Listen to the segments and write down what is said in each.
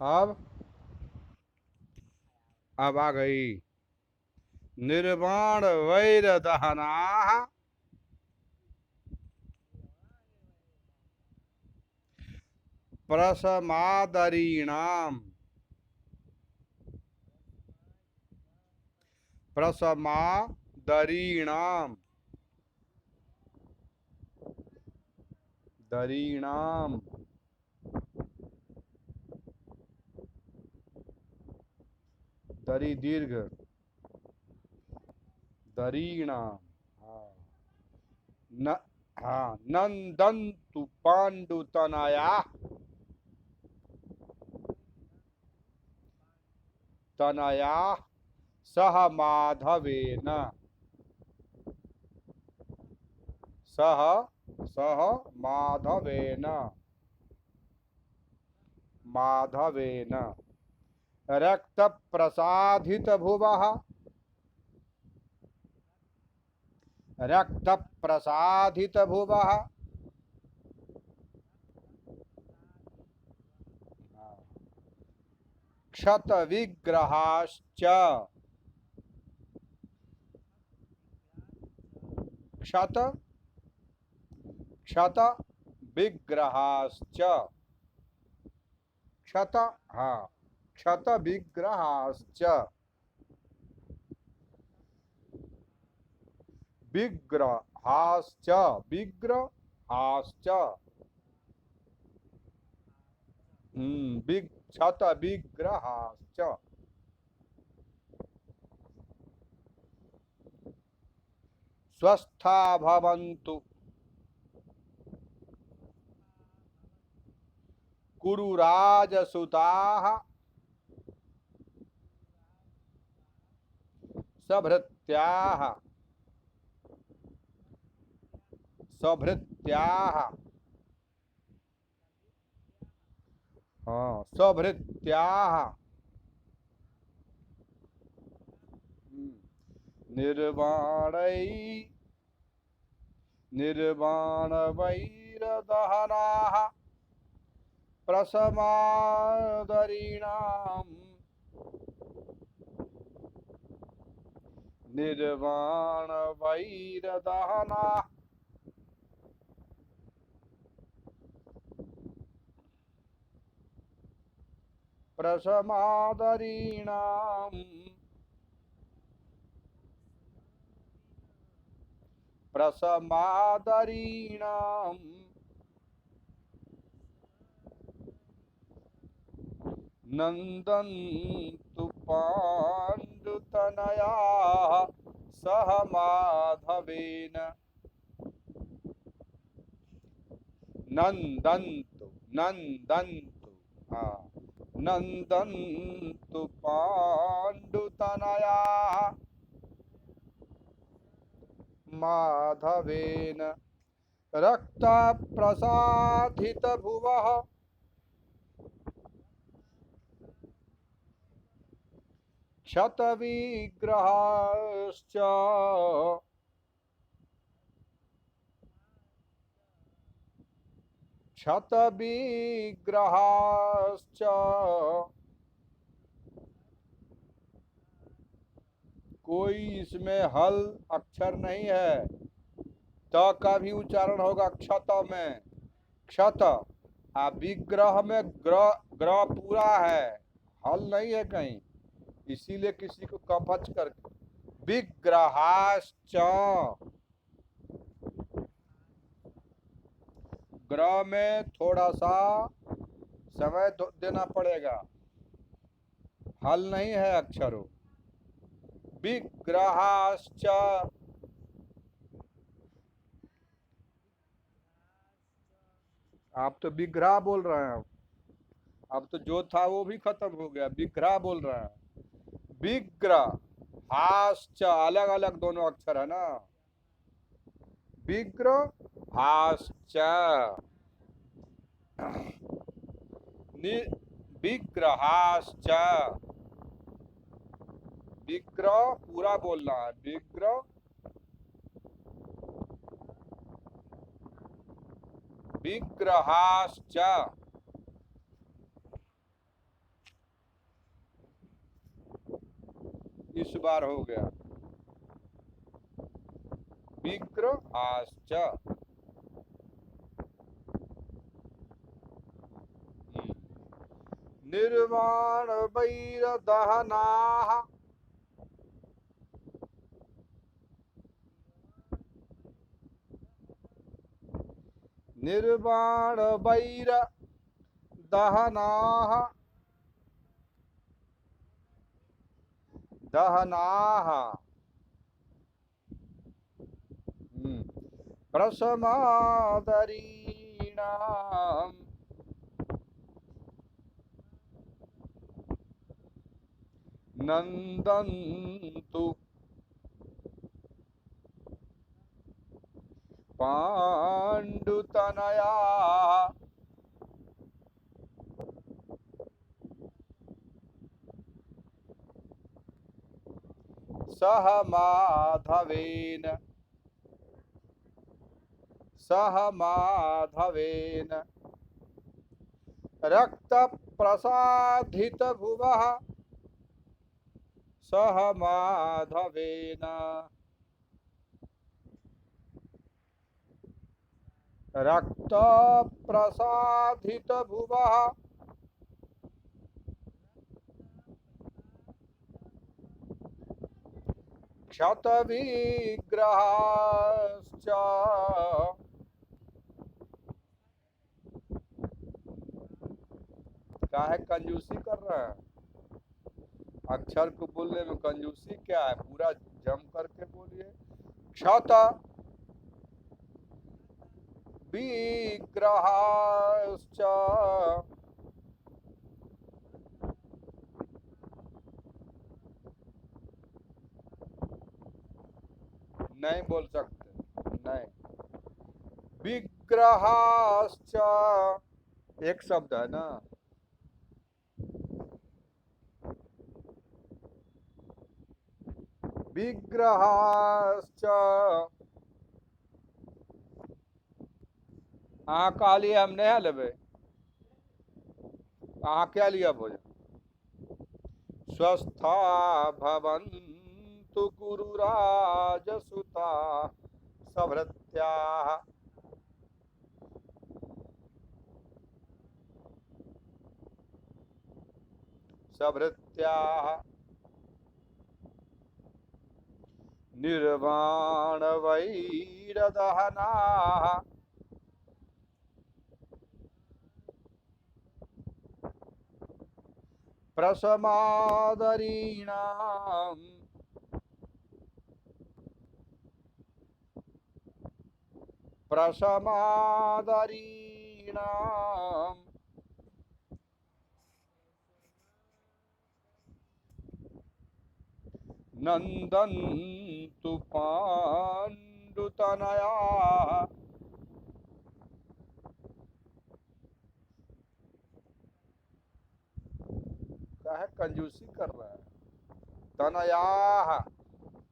अब अब आ गई। निर्वाण वैर दहना प्रसमादरीणाम प्रसमादरीणाम दरीणाम। दरी दीर्घ दरीणाम। हाँ न हाँ नंदन्तु पांडुतनया तनया सह माधवेन सह सह माधवेन माधवेन रक्त प्रसाधित भुवः रक्त प्रसाधित भुवः क्षत विग्रहाश्च क्षत क्षत विग्रहाश्च क्षत हाँ क्षत विग्रहाश्च विग्रहाश्च विग्रहाश्च क्षत विग्रहाश्च स्वस्था भवन्तु कुरुराजसुताः सभृत्याः सभृत्याः हाँ सभृत्याः निर्वाणै निर्वाणवैरदहनाः प्रसमादरीणाम् निर्वाणवैरदहनाः प्रसमादरीणाम् प्रसमादरीणाम् नन्दन्तु पाण्डुतनया सह माधवेन नन्दन्तु नन्दन्तु हाँ नन्दन्तु पाण्डुतनया माधवेन रक्त प्रसाधित भुवः क्षत विग्रहाश्च क्षत विग्रहाश्च कोई इसमें हल अक्षर नहीं है। त का भी उच्चारण होगा क्षत में क्षत। विग्रह में ग्रह ग्रह पूरा है, हल नहीं है कहीं, इसीलिए किसी को कपच करके विग्रहाश्च ग्रह में थोड़ा सा समय देना पड़ेगा, हल नहीं है अक्षरों। विग्रहाश्च आप तो विग्रह बोल रहे हैं, अब तो जो था वो भी खत्म हो गया, विग्रह बोल रहे हैं। विग्रह हाश्च अलग अलग दोनों अक्षर है ना। विग्रह हाश्च विग्रहाश्च विग्रह पूरा बोलना है। विग्रह विग्रहाश्च इस बार हो गया। विग्रहाश्च। निर्वाण वैर दहनाः। निर्वाण वैर दहनाः। दहनाः। प्रसमादरीणाम्। नंदन्तु पाण्डुतनया। सह माधवेन। सह माधवेन। रक्त प्रसादित भुवः। सह माधवेन। रक्त प्रसादित भुवः। क्षत विग्रहाश्च। काहे कंजूसी कर रहे हैं? अक्षर को बोलने में कंजूसी क्या है? पूरा जम करके बोलिए। क्षत विग्रहाश्च। नहीं बोल सकते, नहीं। विग्रहाश्च एक शब्द है ना। विग्रहाश्च। अहाँ कहलिए हम नहीं लेबे। अहाँ क्या लिया भोजन? स्वस्था भवन्तु गुरुराजसुता सभृत्याः। सभृत्याः। निर्वाण वैरदहनाः। प्रसमादरीणाम्। प्रसमादरीणाम्। नंदन्तु पाण्डुतनया। क्या है कंजूसी कर रहा है? तनया।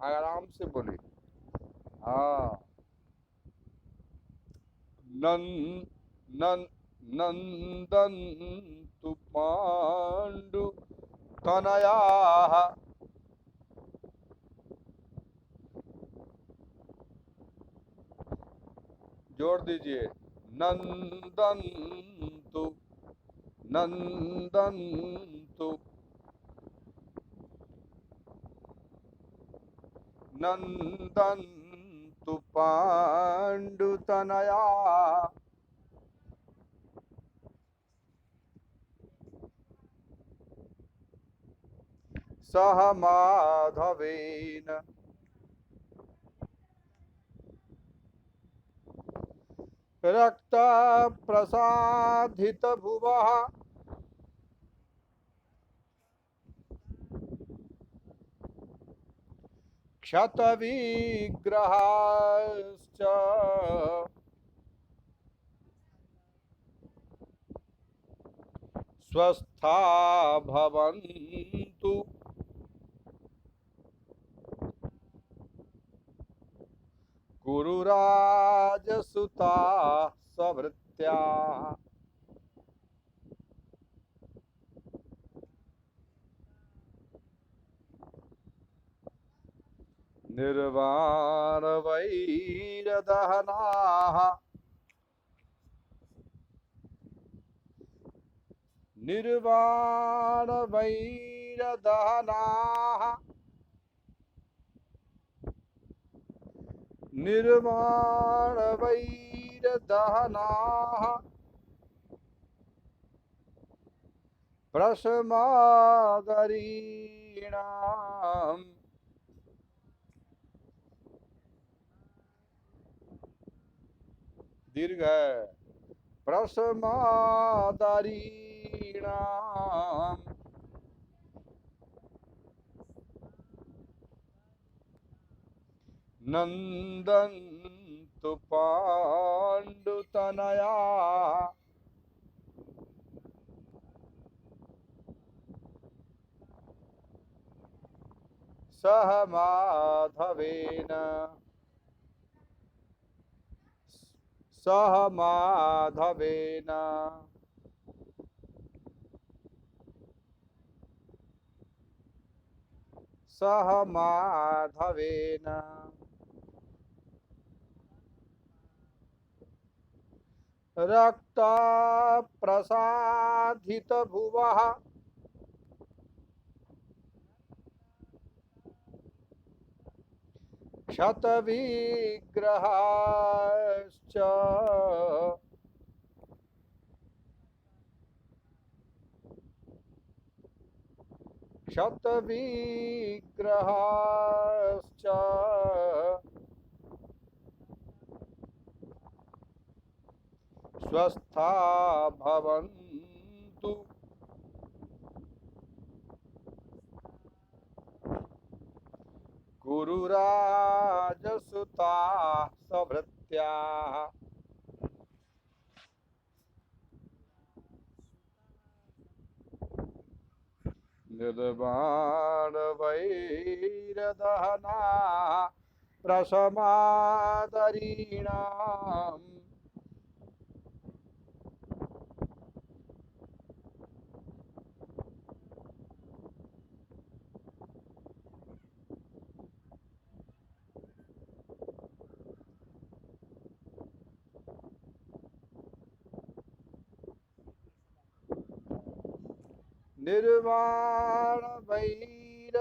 आराम से बोली। हाँ। नन नन नंदन्तु पाण्डुतनया। जोड़ दीजिए। नंदन्तु। नंदन्तु। नंदन्तु पाण्डुतनया। सह माधवेन। रक्त प्रसादित भुवः। क्षत विग्रहाश्च। स्वस्था भवन्तु गुरुराजसुता सभृत्याः। निर्वाण वैर दहनाः निर्वाण वैर दहनाः निर्वाण वैर दहनाः प्रशमादरीणाम् दीर्घ है प्रशमादरीणाम् नंदन्तु पाण्डुतनया सह माधवेन सह माधवेन सह माधवेन रक्त प्रसादित भुवः क्षत विग्रहाश्च क्षत विग्रहाश्च स्वस्था भवन्तु गुरुराजसुताः सभृत्याः निर्वाणवैरदहनाः प्रशमादरीणाम्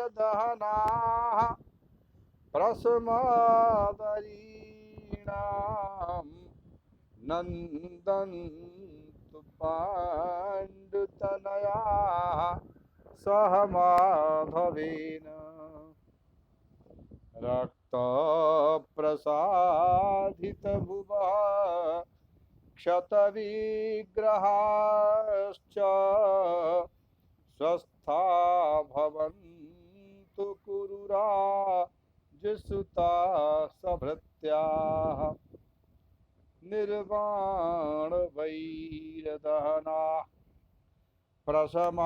निर्वाणवैरदहनाः प्रशमादरीणाम् नन्दन्तु पाण्डुतनयाः सह माधवेन रक्तप्रसादितभुवः क्षतविग्रहाश्च स्वस्था भवन्तु कुरुराजसुताः सभृत्याः निर्वाणवैरदहनाः प्रशमादरीणाम्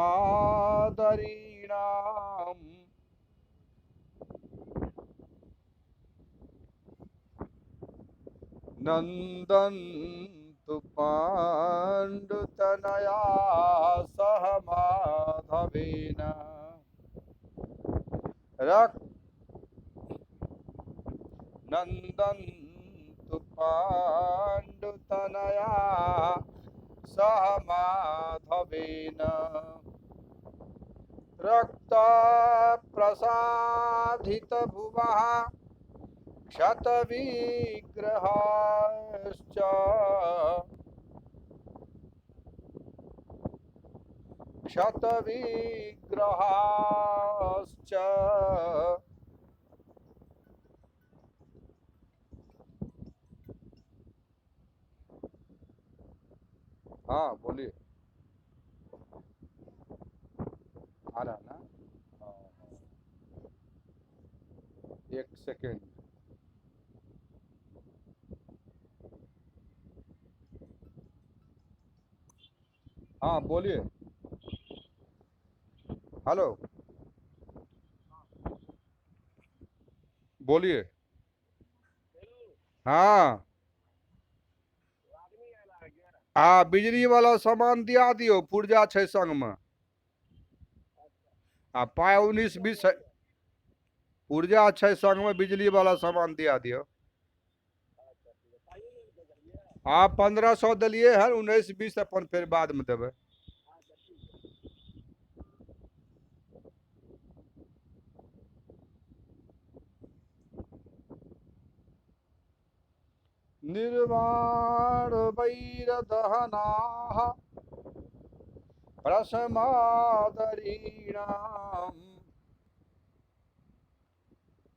नन्दन्तु पाण्डुतनया सह माधवेन नन्दन्तु पाण्डुतनया सह माधवेन रक्तप्रसादितभुवः क्षतविग्रहाश्च क्षतविग्रहाश्च हाँ बोलिए आ रहा ना एक सेकेंड हाँ बोलिए हेलो बोलिए हाँ बिजली वाला सामान दिया दियो पुर्जा छै संग में आ पाय 19-20 ऊर्जा अच्छा है, संग में बिजली वाला सामान दिया दियो। हाँ 1500 दिलिए है, 19-20 अपन फिर बाद में देवे। निर्वाण वैर दहना प्रसमादरीणाम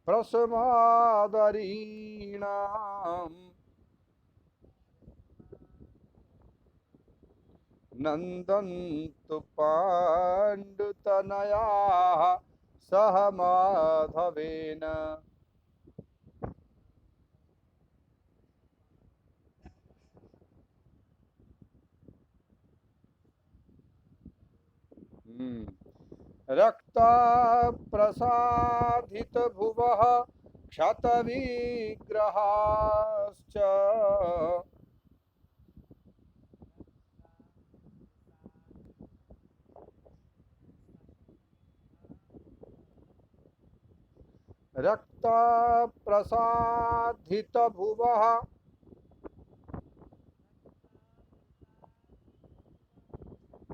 प्रसमादरीणाम नंदन्तु पाण्डुतनया सह माधवेन। रक्त प्रसादित भुवः क्षत विग्रहाश्च रक्त प्रसादित भुवः।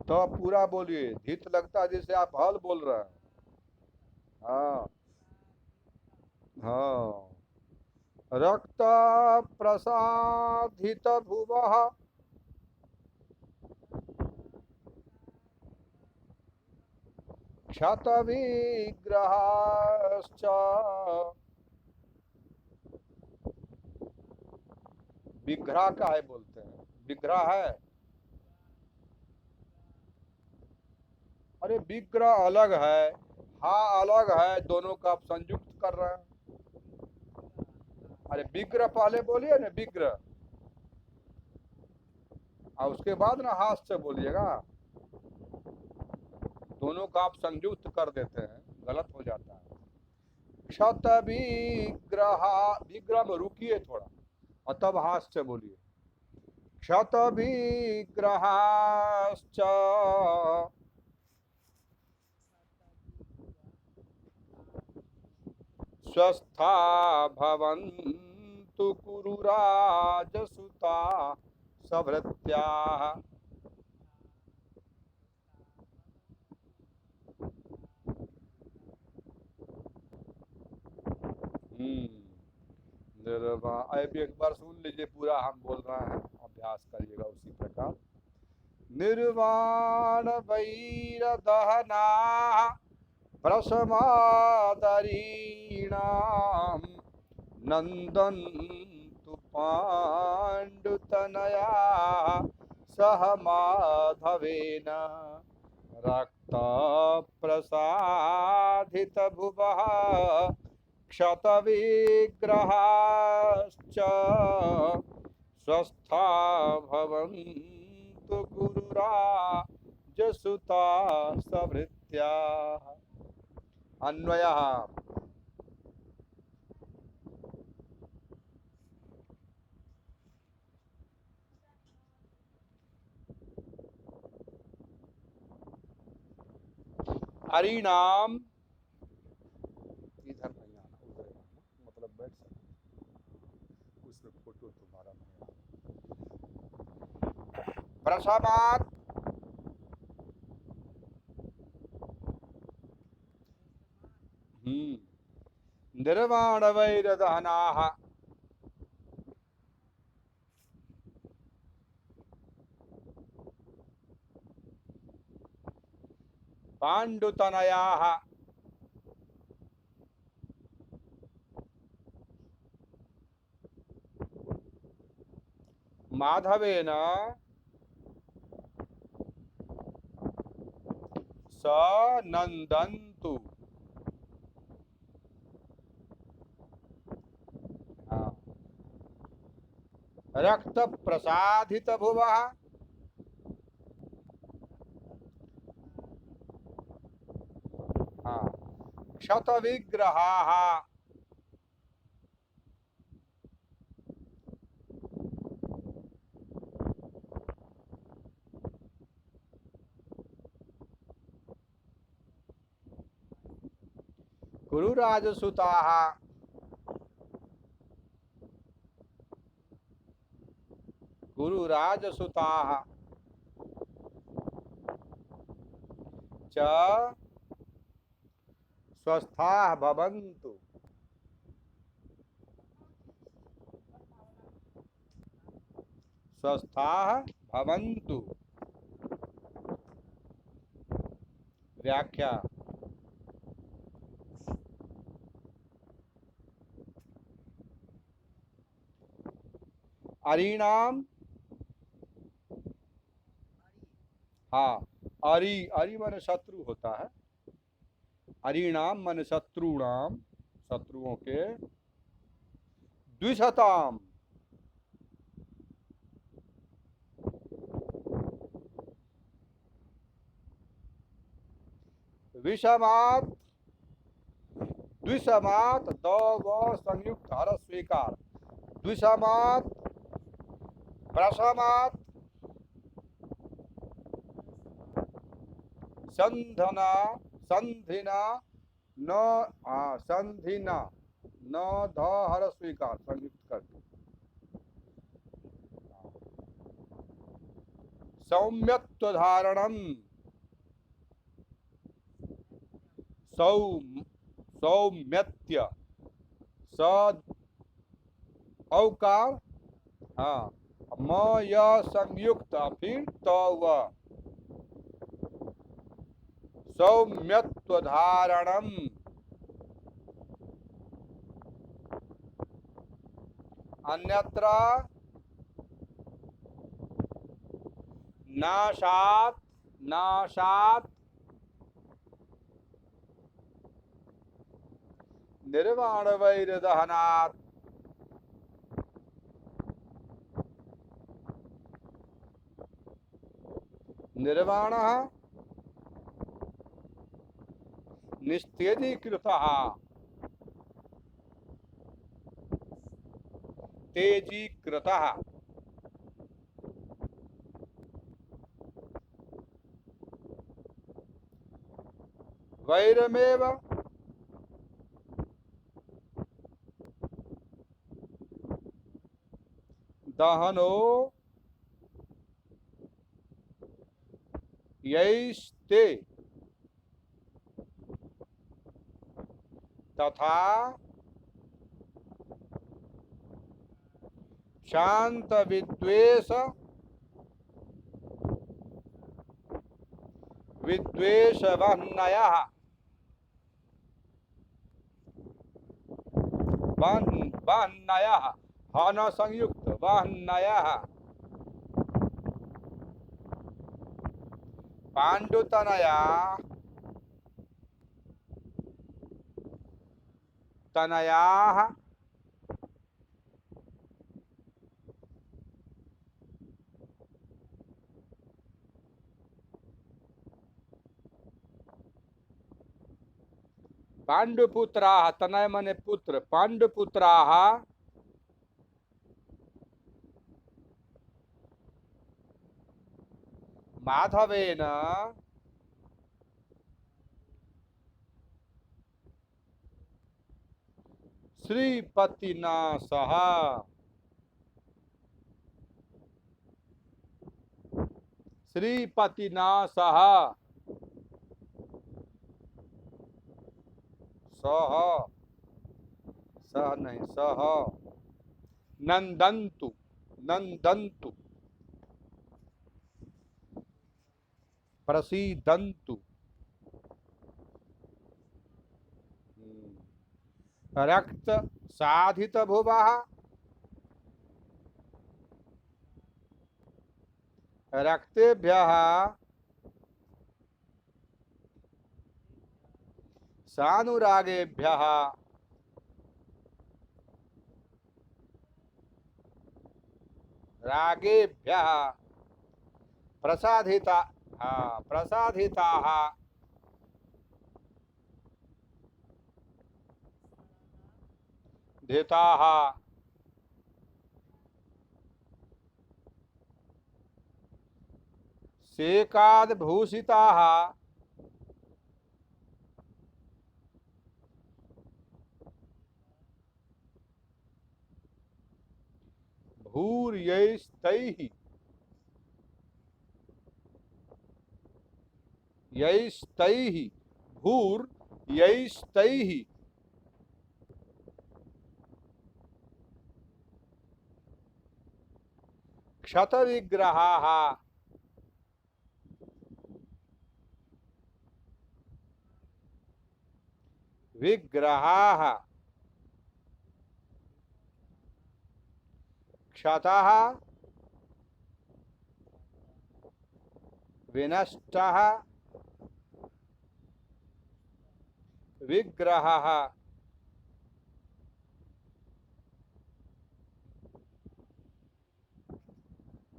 तो पूरा बोलिए, धित लगता है जैसे आप हल बोल रहे हैं। हाँ हाँ। रक्त प्रसादित भुवः क्षत विग्रहाश्च। विग्रह का है बोलते हैं, विग्रह है। अरे विग्रह अलग है, हाँ अलग है, दोनों का आप संयुक्त कर रहे हैं। अरे विग्रह पहले बोलिए ना, विग्रह, और उसके बाद ना हाथ से बोलिएगा। दोनों का आप संयुक्त कर देते हैं, गलत हो जाता है। क्षत विग्रह, विग्रह में रुकिए थोड़ा और तब हाथ से बोलिए। क्षत विग्रहाश्च स्वस्था भवन्तु कुरु राजसुता सभृत्याः। अब एक बार सुन लीजिए पूरा, हम बोल रहे हैं, अभ्यास करिएगा उसी प्रकार। निर्वाण वैर दहना प्रसमादरीणाम नंदन्तु पाण्डुतनया सह माधवेन। रक्त प्रसादित भुवः क्षत विग्रहाश्च स्वस्था भवन्तु गुरुराजसुता सभृत्याः। अन्वयः। हरिनाम, इधर नहीं आना, उधर आना, मतलब बैठ सकते, उसमें फोटो तुम्हारा नहीं आना। प्रसमात, निर्वाण वैर दहनाः पाण्डुतनयाः माधवेन स नंदन्तु। हाँ। रक्त प्रसादित भुवः, हाँ, क्षत विग्रहाः गुरुराजसुताः गुरुराजसुताः च स्वस्थाः भवन्तु स्वस्थाः भवन्तु। व्याख्या अरिणाम, हाँ, अरि अरि मन शत्रु होता है। अरिणाम मन शत्रुणाम, शत्रुओं के। द्विशताम, विषमात, द्विषमात द व संयुक्त हर स्वीकार। द्विषमात, प्रशमात, संधना, संधिना न, संधिना न ध हर स्वीकार संयुक्त करके। सौम्यत्व धारणम, सौम्यत्य, स औकार, हाँ, म य संयुक्त फिर त व। सौम्यत्व धारणम, अन्यत्र नाशात, नाशात निर्वाण वैर दहनात्। निर्वाणः निस्तेजीकृतः, तेजीकृतः। वैरमेव दहनो यैस्ते तथा शांत विद्वेष, विद्वेष वह्नयः, वह्नयः, हन संयुक्त वह्नयः। पांडुतनया, तनयाः, पांडुपुत्राः, तनय मने पुत्र, पांडुपुत्राः माधवेन श्रीपतिना सह, श्रीपतिना सह, सह, सह नहीं सह, नंदन्तु, नंदन्तु, प्रसीदन्तु। रक्त साधित भुवः, रक्तेभ्यः सानुरागेभ्यः रागेभ्यः प्रसाधिता, प्रसाधिताः धिताः सेकाद्भूषिताः भूर्यैस्तैः यैस्तैः भूर्यैस्तैः क्षतविग्रहाः विग्रहाः क्षतः विनष्टः विग्रहः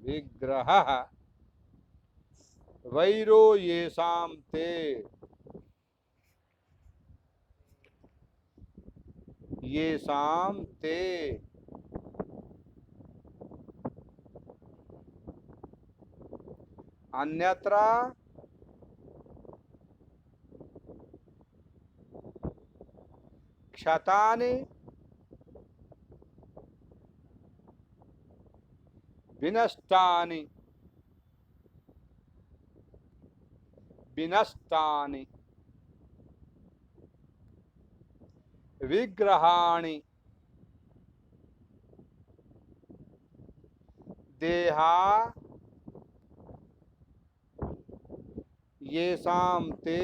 विग्रहः वैरो येषां ते येषां ते अन्यत्र क्षतानि विनष्टानि विनष्टानि विग्रहाणि देहा येषां ते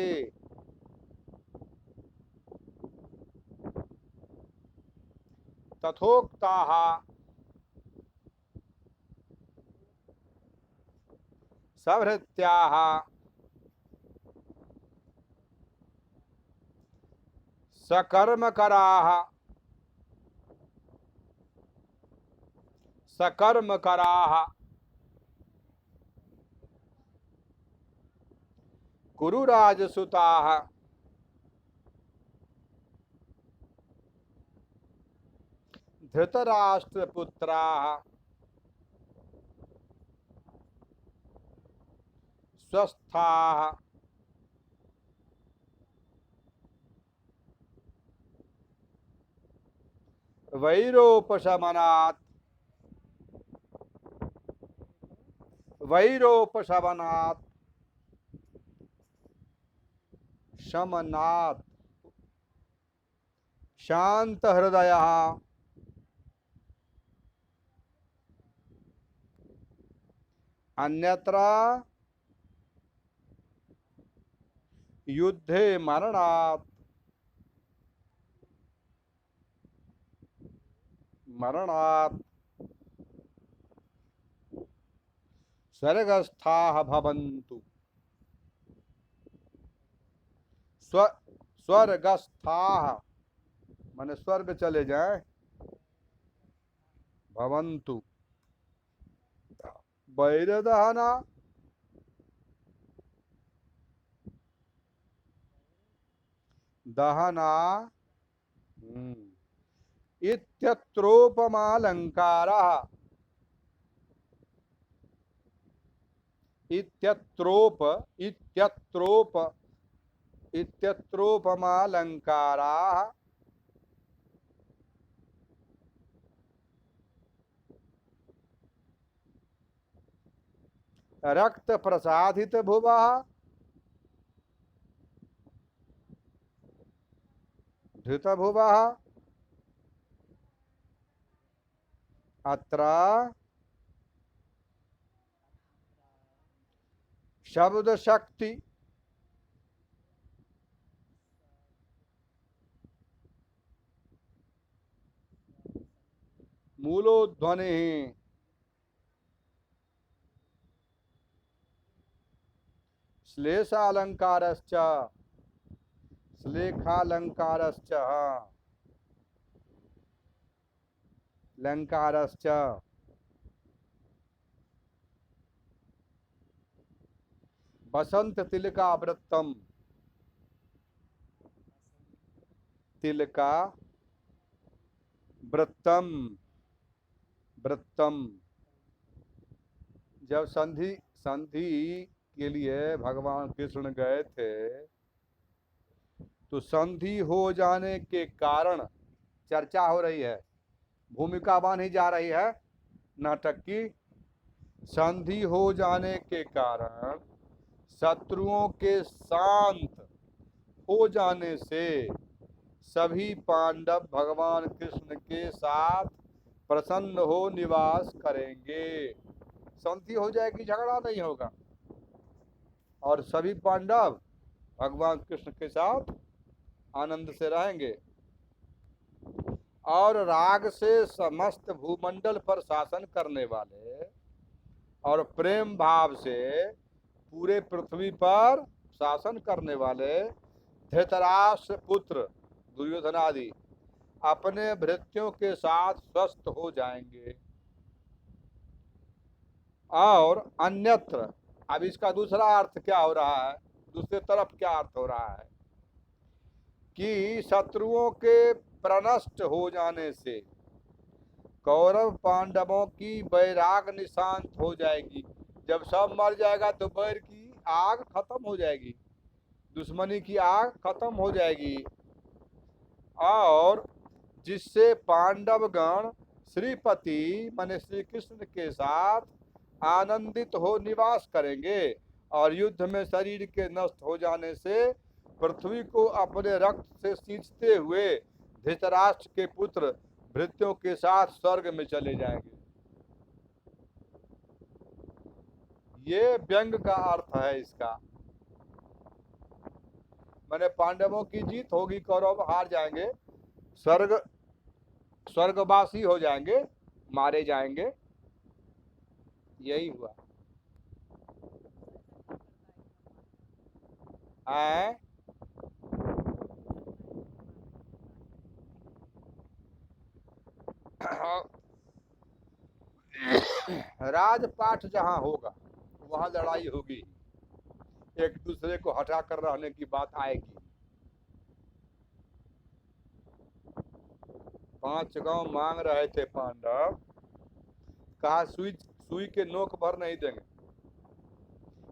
तथोक्ताः सभृत्याः सकर्मकराः सकर्मकराः कुरुराजसुताः धृतराष्ट्रपुत्राः स्वस्थाः वैरोपशमनात् वैरोपशमनात् शमनात् शांत हृदयः अन्यत्र युद्धे मरणात् मरणात् स्वर्गस्थाः भवन्तु स्वर्गस्थाः माने स्वर्ग चले जाएं भवन्तु वैरदहना दहना इत्यत्रोपमालंकारः इत्यत्रोपमालंकाराः रक्त प्रसादित भुवः धृत भुवः अत्र शब्द शक्ति मूलोध्वनि श्लेषालंकारश्च श्लेखालंकारश्च लंकारश्च बसंत तिलका वृत्तम तिलका वृत्तम वृत्तम जब संधि के लिए भगवान कृष्ण गए थे तो संधि हो जाने के कारण चर्चा हो रही है, भूमिका बांधी जा रही है नाटक की संधि हो जाने के कारण शत्रुओं के शांत हो जाने से सभी पांडव भगवान कृष्ण के साथ प्रसन्न हो निवास करेंगे। शांति हो जाएगी, झगड़ा नहीं होगा और सभी पांडव भगवान कृष्ण के साथ आनंद से रहेंगे और राग से समस्त भूमंडल पर शासन करने वाले और प्रेम भाव से पूरे पृथ्वी पर शासन करने वाले धृतराष्ट्र पुत्र दुर्योधन आदि अपने भृत्यों के साथ स्वस्थ हो जाएंगे। और अन्यत्र, अब इसका दूसरा अर्थ क्या हो रहा है, दूसरे तरफ क्या अर्थ हो रहा है कि शत्रुओं के प्रनष्ट हो जाने से कौरव पांडवों की बैराग निशांत हो जाएगी। जब सब मर जाएगा तो बैर की आग खत्म हो जाएगी, दुश्मनी की आग खत्म हो जाएगी और जिससे पांडवगण श्रीपति माने श्री कृष्ण के साथ आनंदित हो निवास करेंगे और युद्ध में शरीर के नष्ट हो जाने से पृथ्वी को अपने रक्त से सींचते हुए धृतराष्ट्र के पुत्र भृत्यों के साथ स्वर्ग में चले जाएंगे। ये व्यंग का अर्थ है इसका। मैंने पांडवों की जीत होगी, कौरव हार जाएंगे, स्वर्गवासी हो जाएंगे, मारे जाएंगे, यही हुआ। राजपाट जहां होगा वहां लड़ाई होगी, एक दूसरे को हटा कर रहने की बात आएगी। 5 गांव मांग रहे थे पांडव, कहा सुई के नोक भर नहीं देंगे,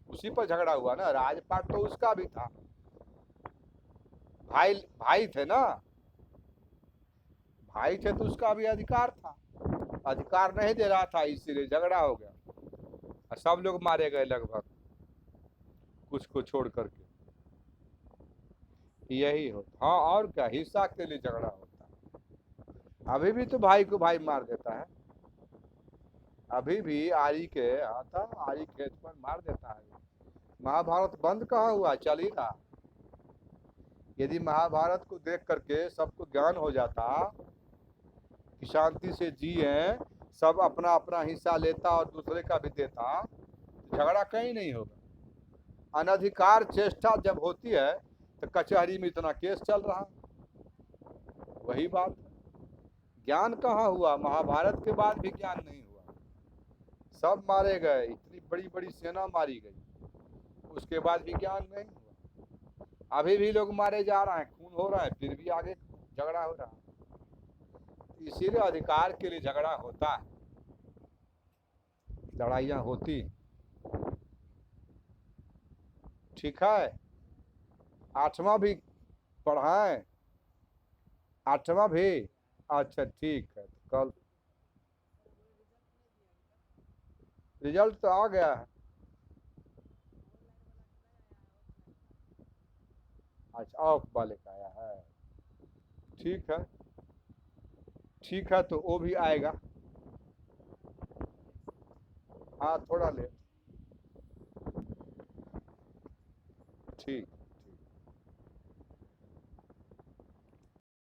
उसी पर झगड़ा हुआ ना। राजपाट तो उसका भी था, भाई भाई थे ना, भाई थे तो उसका भी अधिकार था, अधिकार नहीं दे रहा था, इसीलिए झगड़ा हो गया और सब लोग मारे गए लगभग, कुछ को छोड़ करके। यही होता, हाँ और क्या, हिस्सा के लिए झगड़ा होता है। अभी भी तो भाई को भाई मार देता है, अभी भी आरी के आता, आरी खेत पर मार देता है। महाभारत बंद कहाँ हुआ, चल ही रहा। यदि महाभारत को देख करके सबको ज्ञान हो जाता कि शांति से जिए, सब अपना अपना हिस्सा लेता और दूसरे का भी देता, झगड़ा कहीं नहीं होगा। अनधिकार चेष्टा जब होती है तो कचहरी में इतना केस चल रहा, वही बात। ज्ञान कहाँ हुआ, महाभारत के बाद भी ज्ञान नहीं हुआ, सब मारे गए, इतनी बड़ी बड़ी सेना मारी गई, उसके बाद भी ज्ञान नहीं हुआ। अभी भी लोग मारे जा रहे हैं, खून हो रहा है, फिर भी आगे झगड़ा हो रहा है। इसीलिए अधिकार के लिए झगड़ा होता है, लड़ाइयाँ होती। ठीक है, 8वां भी पढ़ाएं, 8वां भी, अच्छा ठीक है। तो कल रिजल्ट तो आ गया है। अच्छा, ऑफ वाले का आया है, ठीक है, ठीक है, तो वो भी आएगा। हाँ थोड़ा लेट, ठीक।